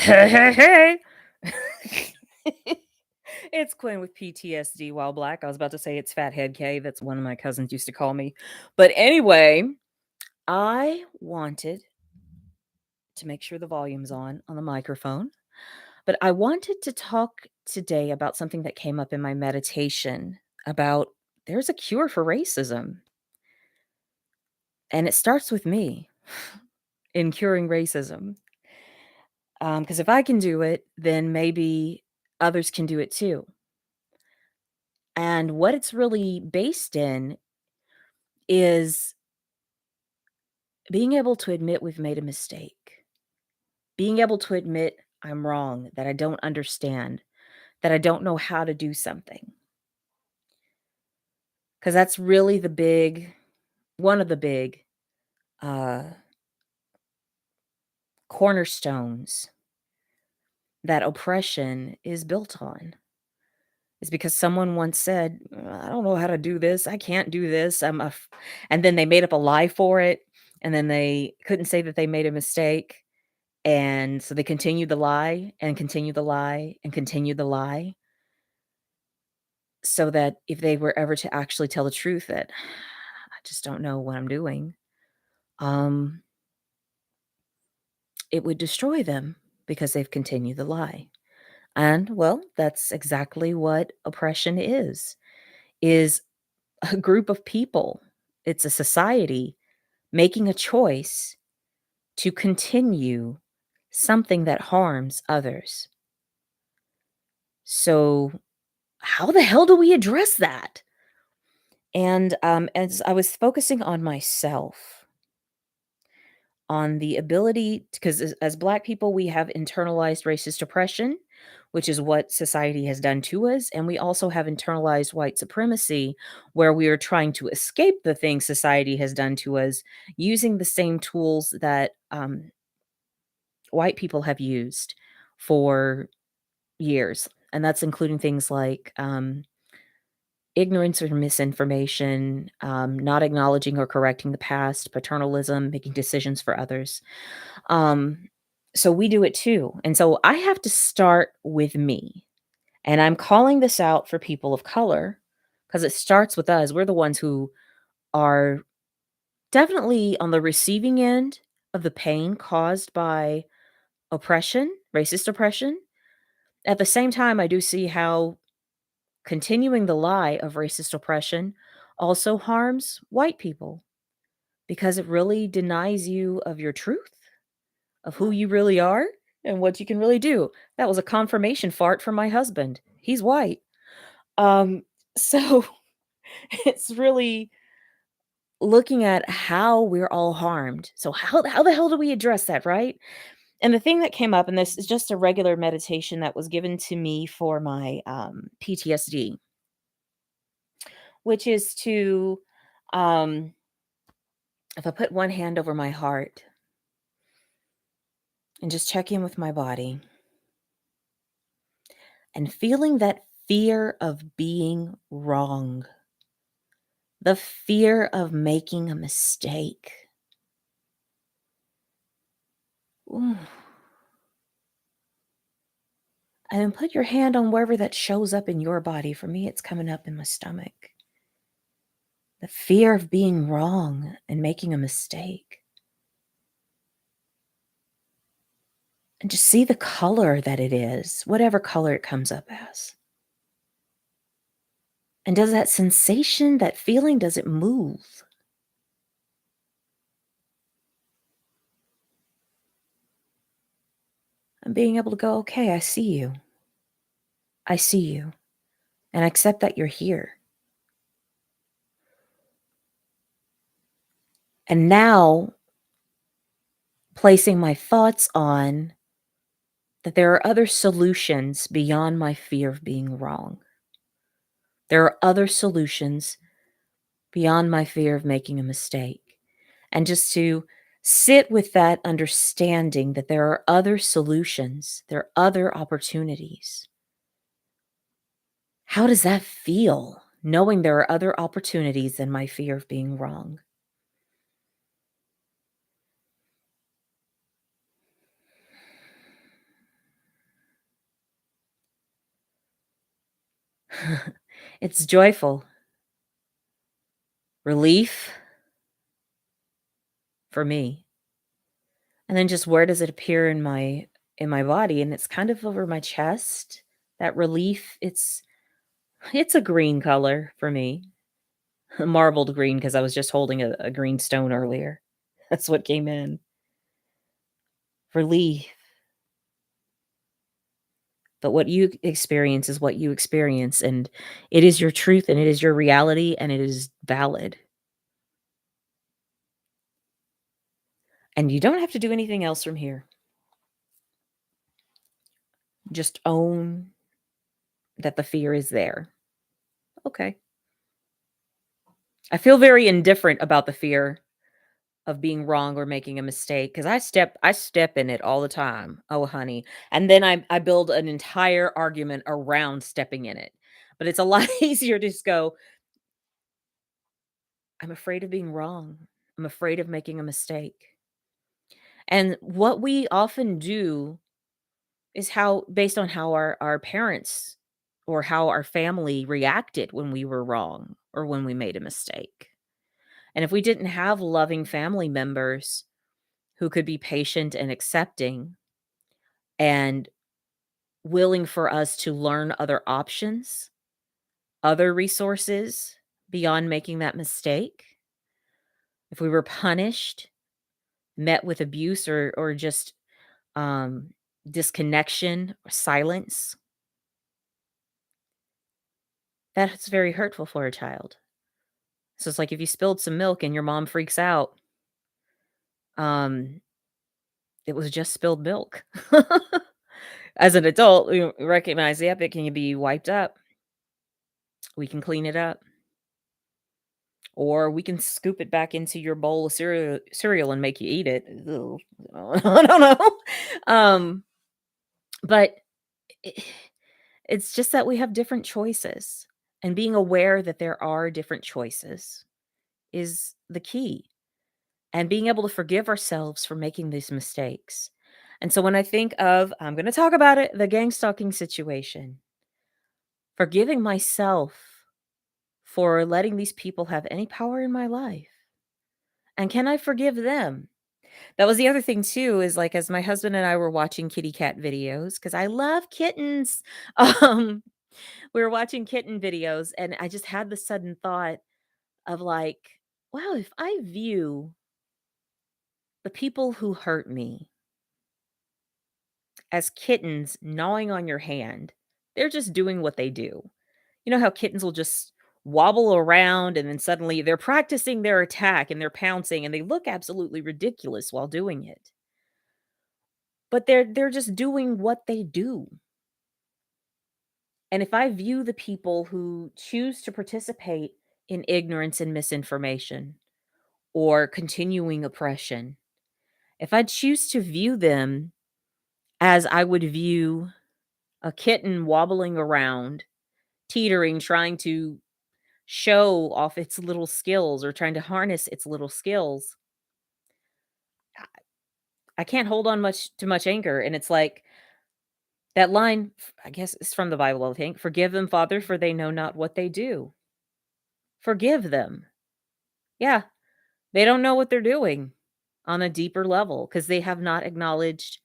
Hey, it's Quinn with PTSD while black. I was about to say it's Fathead K. That's one of my cousins used to call me. But anyway, I wanted to make sure the volume's on the microphone. But I wanted to talk today about something that came up in my meditation about there's a cure for racism. And it starts with me in curing racism. Because if I can do it, then maybe others can do it too. And what it's really based in is being able to admit we've made a mistake, being able to admit I'm wrong, that I don't understand, that I don't know how to do something. Because that's really one of the big uh, cornerstones that oppression is built on. Is because someone once said, I don't know how to do this. I can't do this. And then they made up a lie for it. And then they couldn't say that they made a mistake. And so they continued the lie and continued the lie and continued the lie. So that if they were ever to actually tell the truth that I just don't know what I'm doing, um, it would destroy them because they've continued the lie. And well, that's exactly what oppression is a group of people. It's a society making a choice to continue something that harms others. So how the hell do we address that? And as I was focusing on myself, on the ability, because as Black people, we have internalized racist oppression, which is what society has done to us. And we also have internalized white supremacy, where we are trying to escape the things society has done to us using the same tools that white people have used for years. And that's including things like ignorance or misinformation, not acknowledging or correcting the past, paternalism, making decisions for others. Um, so we do it too. And so I have to start with me. And I'm calling this out for people of color because it starts with us. We're the ones who are definitely on the receiving end of the pain caused by oppression, racist oppression. At the same time, I do see how continuing the lie of racist oppression also harms white people because it really denies you of your truth, of who you really are and what you can really do. That was a confirmation fart from my husband. He's white. Um, so it's really looking at how we're all harmed. So how the hell do we address that, right? And the thing that came up, and this is just a regular meditation that was given to me for my PTSD, which is to, um, if I put one hand over my heart and just check in with my body and feeling that fear of being wrong, the fear of making a mistake. Ooh. And then put your hand on wherever that shows up in your body. For me, it's coming up in my stomach. The fear of being wrong and making a mistake. And just see the color that it is, whatever color it comes up as. And does that sensation, that feeling, does it move? And being able to go, okay, I see you. I see you. And I accept that you're here. And now placing my thoughts on that there are other solutions beyond my fear of being wrong. There are other solutions beyond my fear of making a mistake. And just to sit with that understanding that there are other solutions, there are other opportunities. How does that feel, knowing there are other opportunities than my fear of being wrong? It's joyful, relief for me. And then just where does it appear in my body? And it's kind of over my chest. That relief, it's a green color for me. A marbled green because I was just holding a green stone earlier. That's what came in. Relief. But what you experience is what you experience, and it is your truth, and it is your reality, and it is valid. And you don't have to do anything else from here. Just own that the fear is there. Okay. I feel very indifferent about the fear of being wrong or making a mistake because I step in it all the time. Oh, honey. And then I build an entire argument around stepping in it. But it's a lot easier to just go, I'm afraid of being wrong. I'm afraid of making a mistake. And what we often do is how based on how our parents or how our family reacted when we were wrong or when we made a mistake. And if we didn't have loving family members who could be patient and accepting and willing for us to learn other options, other resources beyond making that mistake, if we were punished, met with abuse or just um, disconnection or silence, that's very hurtful for a child. So it's like if you spilled some milk and your mom freaks out, um, it was just spilled milk. As an adult, you recognize, yep, it can be wiped up. We can clean it up, or we can scoop it back into your bowl of cereal and make you eat it. Ew. I don't know. Um, but it, it's just that we have different choices, and being aware that there are different choices is the key. And being able to forgive ourselves for making these mistakes. And so when I think of, I'm going to talk about it, the gang stalking situation, forgiving myself for letting these people have any power in my life. And can I forgive them? That was the other thing too, is like as my husband and I were watching kitty cat videos, because I love kittens. Um, we were watching kitten videos, and I just had the sudden thought of like, wow, if I view the people who hurt me as kittens gnawing on your hand, they're just doing what they do. You know how kittens will just wobble around and then suddenly they're practicing their attack and they're pouncing and they look absolutely ridiculous while doing it. But they're just doing what they do. And if I view the people who choose to participate in ignorance and misinformation or continuing oppression, if I choose to view them as I would view a kitten wobbling around, teetering, trying to show off its little skills or trying to harness its little skills, I can't hold on much anger. And it's like that line, I guess it's from the Bible, I think. Forgive them, Father, for they know not what they do. Forgive them. Yeah, they don't know what they're doing on a deeper level because they have not acknowledged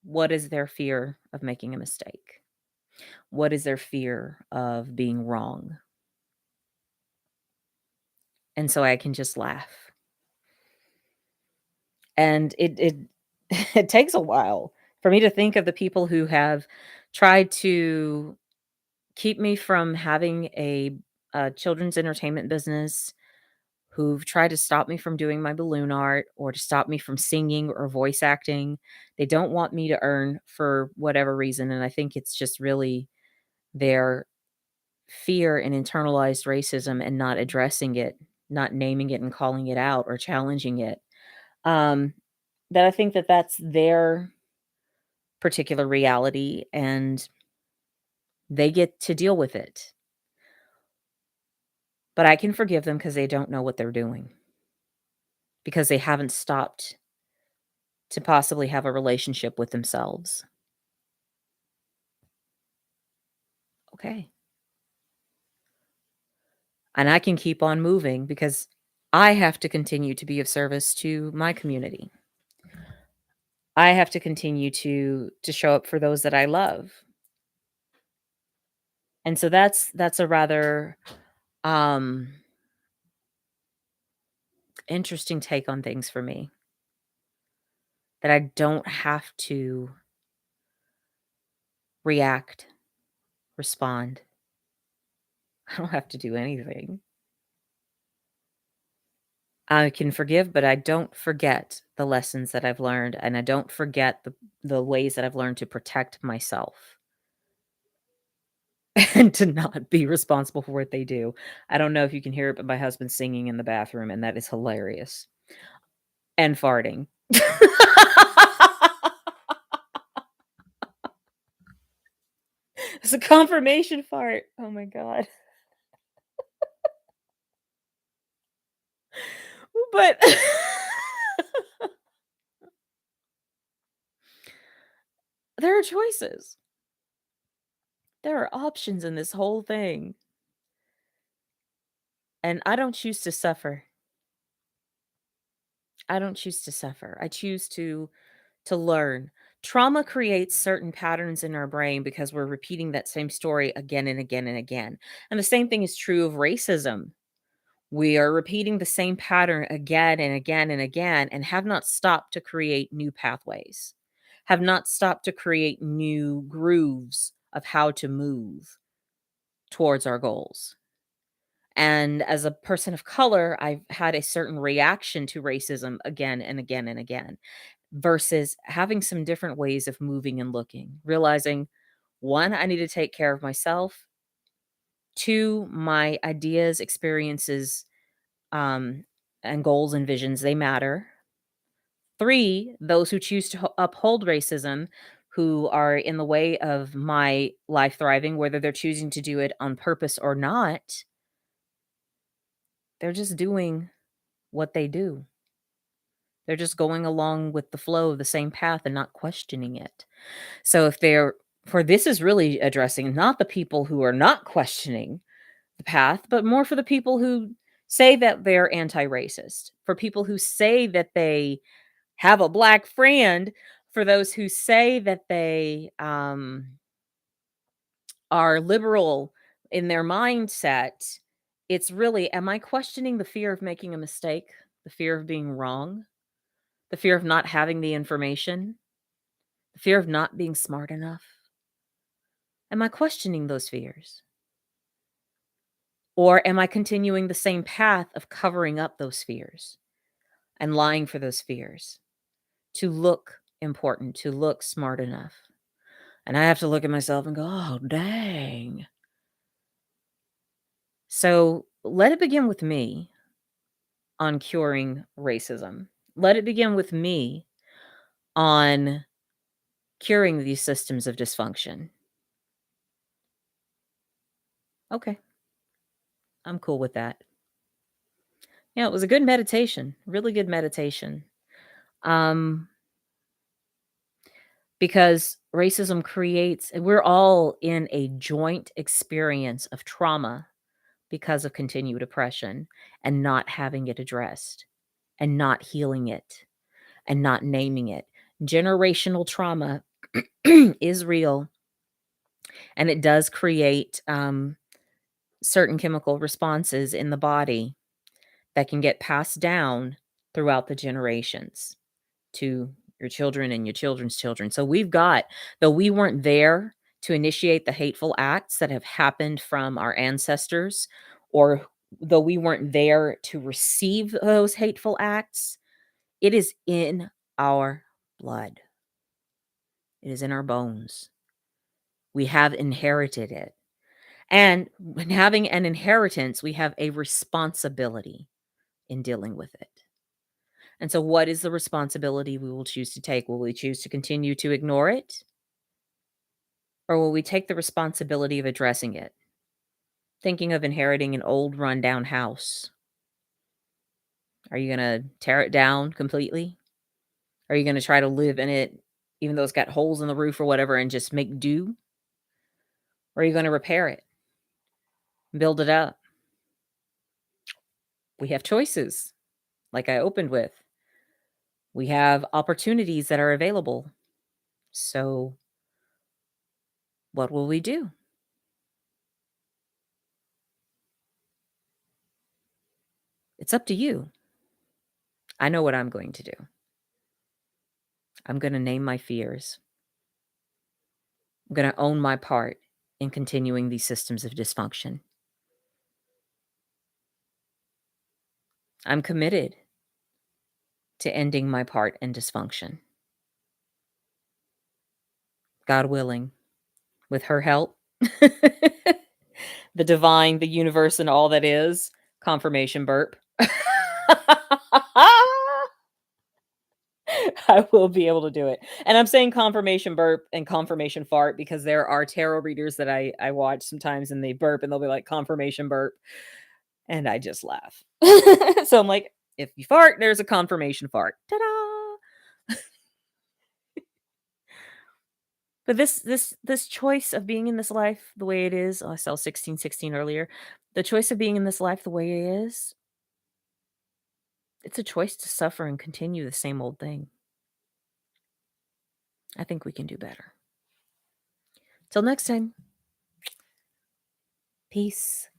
what is their fear of making a mistake. What is their fear of being wrong? And so I can just laugh. And it it takes a while for me to think of the people who have tried to keep me from having a children's entertainment business, who've tried to stop me from doing my balloon art or to stop me from singing or voice acting. They don't want me to earn for whatever reason, and I think it's just really their fear and internalized racism and not addressing it, not naming it and calling it out or challenging it. Um, that I think that that's their particular reality, and they get to deal with it. But I can forgive them because they don't know what they're doing, because they haven't stopped to possibly have a relationship with themselves. Okay. and I can keep on moving because I have to continue to be of service to my community. I have to continue to show up for those that I love. And so that's a rather um interesting take on things for me, that I don't have to react, respond. I don't have to do anything. I can forgive, but I don't forget the lessons that I've learned, and I don't forget the ways that I've learned to protect myself and to not be responsible for what they do. I don't know if you can hear it, but my husband's singing in the bathroom, and that is hilarious. And farting. It's a confirmation fart. Oh my god. But there are choices. There are options in this whole thing, and I don't choose to suffer. I don't choose to suffer. I choose to learn. Trauma creates certain patterns in our brain because we're repeating that same story again and again and again. And the same thing is true of racism. We are repeating the same pattern again and again and again and have not stopped to create new pathways, have not stopped to create new grooves of how to move towards our goals. And as a person of color, I've had a certain reaction to racism again and again and again, versus having some different ways of moving and looking, realizing one, I need to take care of myself. Two, my ideas, experiences, um, and goals and visions, they matter. Three, those who choose to uphold racism, who are in the way of my life thriving, whether they're choosing to do it on purpose or not, they're just doing what they do. They're just going along with the flow of the same path and not questioning it. So if they're for this is really addressing not the people who are not questioning the path, but more for the people who say that they're anti-racist, for people who say that they have a black friend, for those who say that they are liberal in their mindset. It's really, am I questioning the fear of making a mistake, the fear of being wrong, the fear of not having the information, the fear of not being smart enough? Am I questioning those fears? Or am I continuing the same path of covering up those fears and lying for those fears to look important, to look smart enough? And I have to look at myself and go, oh, dang. So let it begin with me on curing racism. Let it begin with me on curing these systems of dysfunction. Okay, I'm cool with that. Yeah, it was a good meditation, really good meditation. Um, because racism creates, and we're all in a joint experience of trauma because of continued oppression and not having it addressed and not healing it and not naming it. Generational trauma is real, and it does create certain chemical responses in the body that can get passed down throughout the generations to your children and your children's children. So we've got, though we weren't there to initiate the hateful acts that have happened from our ancestors, or though we weren't there to receive those hateful acts, it is in our blood. It is in our bones. We have inherited it. And when having an inheritance, we have a responsibility in dealing with it. And so, what is the responsibility we will choose to take? Will we choose to continue to ignore it? Or will we take the responsibility of addressing it? Thinking of inheriting an old rundown house. Are you going to tear it down completely? Are you going to try to live in it, even though it's got holes in the roof or whatever, and just make do? Or are you going to repair it, build it up, We have choices, like I opened with. We have opportunities that are available. So, what will we do? It's up to you. I know what I'm going to do. I'm going to name my fears. I'm going to own my part in continuing these systems of dysfunction. I'm committed to ending my part in dysfunction. God willing, with her help, the divine, the universe, and all that is, confirmation burp. I will be able to do it. And I'm saying confirmation burp and confirmation fart because there are tarot readers that I watch sometimes and they burp and they'll be like confirmation burp and I just laugh. So I'm like, if you fart, there's a confirmation fart. Ta-da! But this choice of being in this life the way it is, oh, I saw 1616 earlier. The choice of being in this life the way it is, it's a choice to suffer and continue the same old thing. I think we can do better. Till next time. Peace.